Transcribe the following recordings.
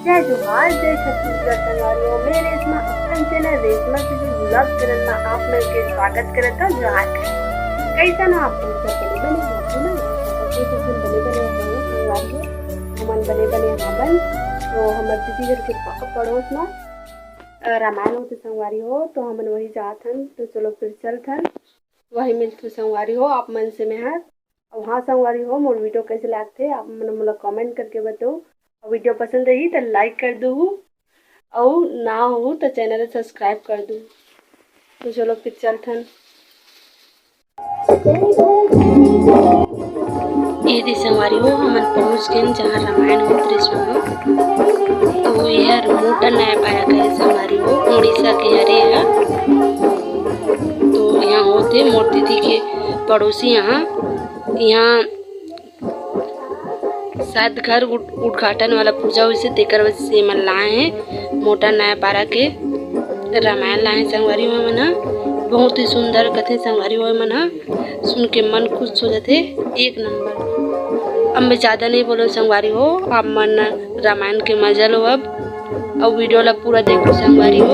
जय जोहार जय छत्तीसगढ़ संगवारियों मेरे इसमें अपन चैनल रेशमा दीदी ब्लॉग चैनल में आप लोग के स्वागत करता जोहार कैसा ना आप लोग सब बने होते ना बने संगवारियों हमन बने हावन तो हमर दीदी घर के पड़ोस में रामायण होते संगवारी हो तो हमन वही जात हन तो चलो फिर चलथन वही मिलते संगवारी हो आप मन से मेहर और हाँ संगवारी हो मोर वीडियो कैसे लगते आप मन मोला कमेंट करके बताओ और वीडियो पसंद रही तो लाइक कर दो और ना हो तो चैनल सब्सक्राइब कर दो तो चलो फिर चलथन ये संगवारी हो हमन पहुँच गए जहाँ रामायण होत रहे तो यह मोटा नया पाया गए संगवारी हो उड़ीसा के हरे है तो यहाँ होते मोर दीदी के पड़ोसी यहाँ शायद घर उद्घाटन वाला पूजा हुई से तेकर वजह से मन लाए हैं मोटा नया पारा के रामायण लाए संगवारी हो मना बहुत ही सुंदर कथे संगवारी हो मना सुन के मन खुश हो जाते एक नंबर। अब मैं ज़्यादा नहीं बोलो संगवारी हो आप मन रामायण के मजा लो अब और वीडियो ला पूरा देखो संगवारी हो।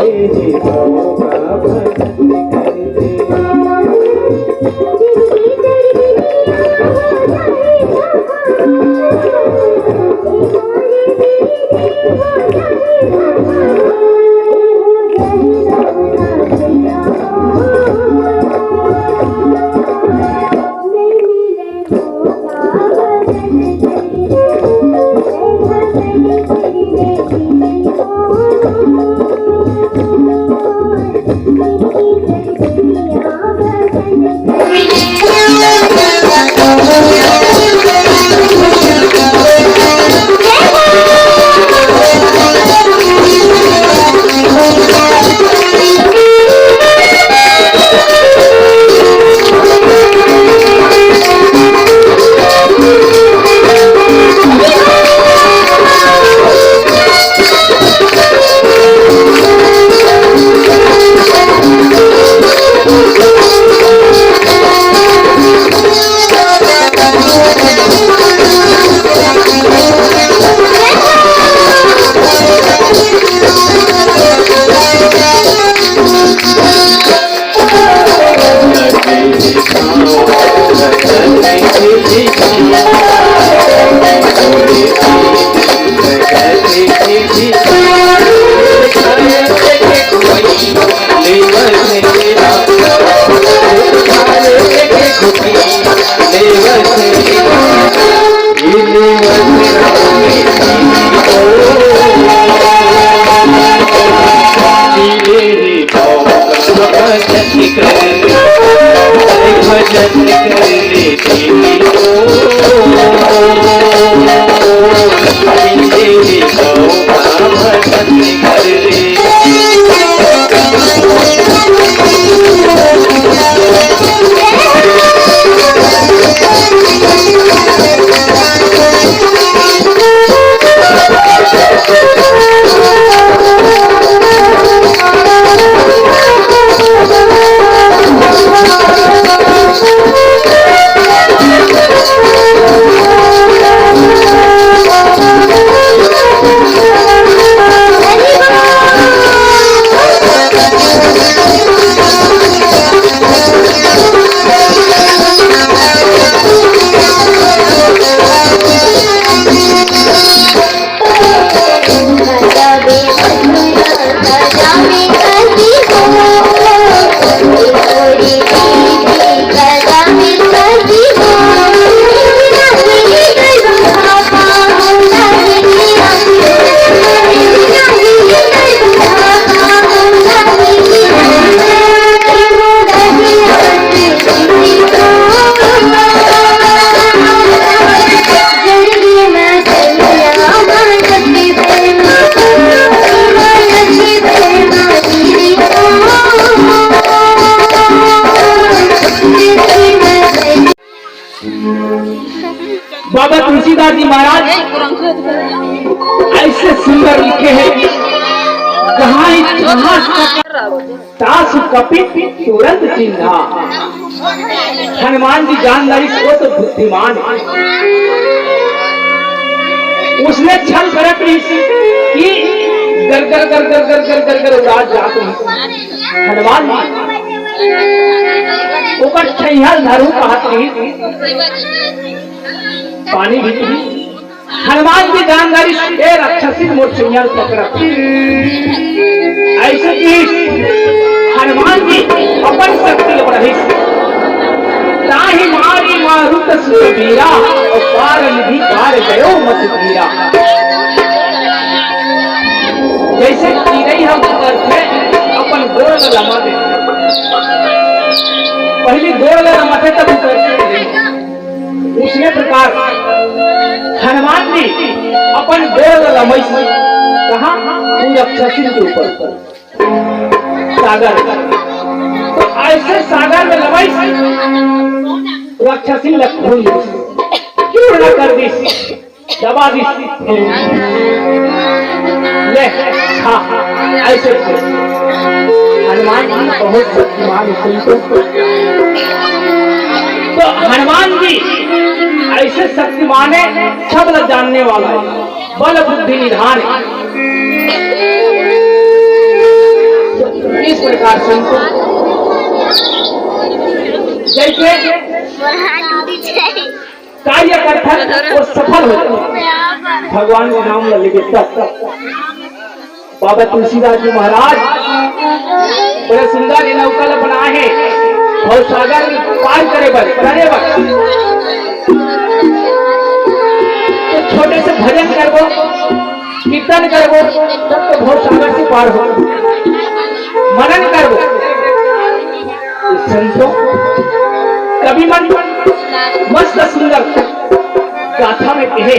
बाबा तुलसीदास जी महाराज ऐसे सुंदर लिखे हैं दास कपित तुरंत चिन्हा। हनुमान जी जानदारी को तो बुद्धिमान है। उसने छल बरत रही कर उड़ा जाते हैं। हनुमान ऊपर छैहल धरू कहत रही पानी भी हनुमान की जानकारी ए राक्षसी मोर छैहल पकड़ा ऐसे की हनुमान जी अपन शक्ति बढ़ी ताही मारी मारुत सुबीरा और पार निधि पार गयो मत धीरा। जैसे कीड़ई हम करते अपन गोड़ लमा दे पहली गोड़ लमाते तब उतरते उसी प्रकार हनुमान जी अपन गोड़ लमई कहा राक्षसी के ऊपर सागर तो ऐसे सागर में लमई राक्षसी लखन क्यों न कर दी दबा दी ले हाँ ऐसे हनुमान जी बहुत शक्तिमान तो हनुमान जी ऐसे शक्तिमान है शब्द जानने वाला है बल बुद्धि निधान इस प्रकार से जैसे कार्य करता वो सफल हो जाए भगवान का नाम लेके तब बाबा तुलसीदास जी महाराज बड़े सुंदर नौकल बनाए हैं और सागर पार करे बस तो छोटे से भजन करबो कीर्तन करबो तब तो बहुत सागर से पार हो मनन करबो संतो कभी मन मस्त सुंदर गाथा में कहे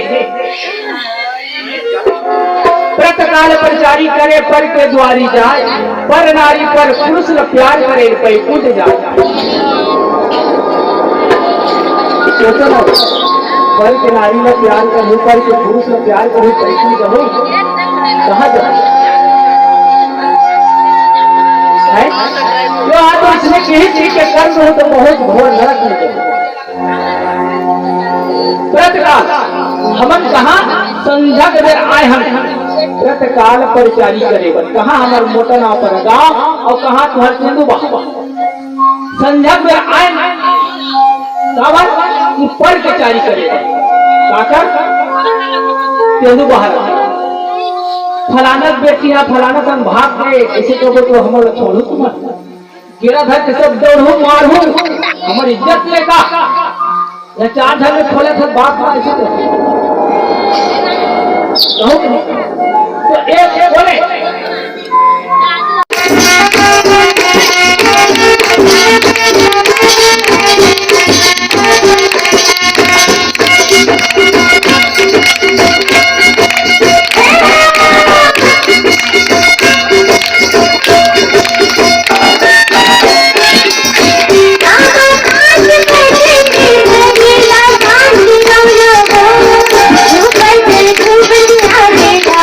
प्रतकाल पर जारी करे पर के द्वारी जाए पर नारी पर पुरुष ल प्यार करे पे कूद जाए सोचो ना पर के नारी ल प्यार करे पर के पुरुष ल प्यार करे पे कूद जाओ कहां जाओ है जो आज तो इसमें किसी चीज के कर्म हो तो बहुत घोर नरक में प्रतकाल हमन कहां संध्या के देर आए हम प्रतकाल पर जारी करेगा कहाँ हमार मोटा नाव पर गाँव और कहाँ तुम्हारे तेंदु बाबा संध्या में आए पर के जारी करेगा काका तेंदु बाहर फलाना बेटी है फलाना सन भाग गए ऐसे कहो तो हमारा छोड़ू तुम गिरा था कि सब दौड़ू मारू हमारी इज्जत लेगा या चार घर में खोले थे बाप ऐसे तो एक बोले Thank you.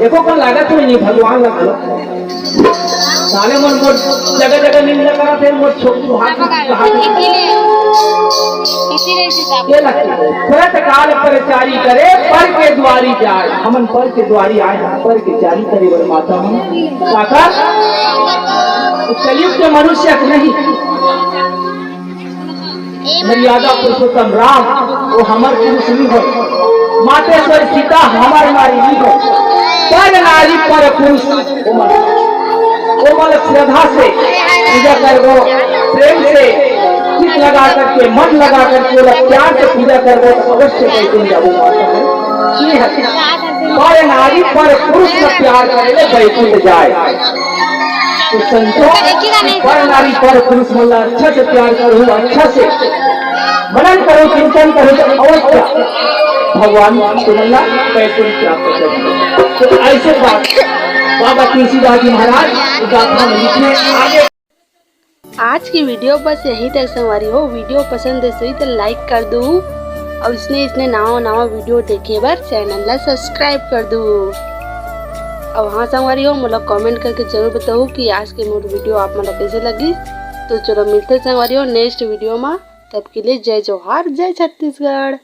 देखो कौन लागत नहीं भगवान लगा साले मन मोट जगह जगह निंदा करा थे मोट छोटू हाथ ये लगता है तुरंत काल परचारी करे पर के द्वारी जाए हमन पर के द्वारी आए पर के जारी करे वर माता हम काका कलयुग के मनुष्य नहीं मर्यादा पुरुषोत्तम राम वो हमार पुरुष नहीं हो मातेश्वर सीता हमार नारी नहीं हो पर नारी पर पुरुष वो मन श्रद्धा से पूजा करो प्रेम से चित लगा करके मन लगा करके प्यार से पूजा करो तो अवश्य कहते पर नारी पर पुरुष का प्यार करे वैकुंठ जाए तो संतों पर नारी पर पुरुष मतलब अच्छा से प्यार करो अच्छा से मनन करो चिंतन करो तो अवश्य भगवान तुम्हारा वैकुंठ प्राप्त करेंगे। तो ऐसे बात बाबा तुलसीदास जी महाराज गाथा में लिखे आगे। आज की वीडियो बस यहीं तक संवारी हो। वीडियो पसंद है तो लाइक कर दो और इसने नवा वीडियो देखे बार चैनल ला सब्सक्राइब कर दो। और हाँ संवारी हो मतलब कमेंट करके जरूर बताओ कि आज की मोड वीडियो आप मतलब कैसे लगी। तो चलो मिलते संवारी हो नेक्स्ट वीडियो में, तब के लिए जय जोहार जय छत्तीसगढ़।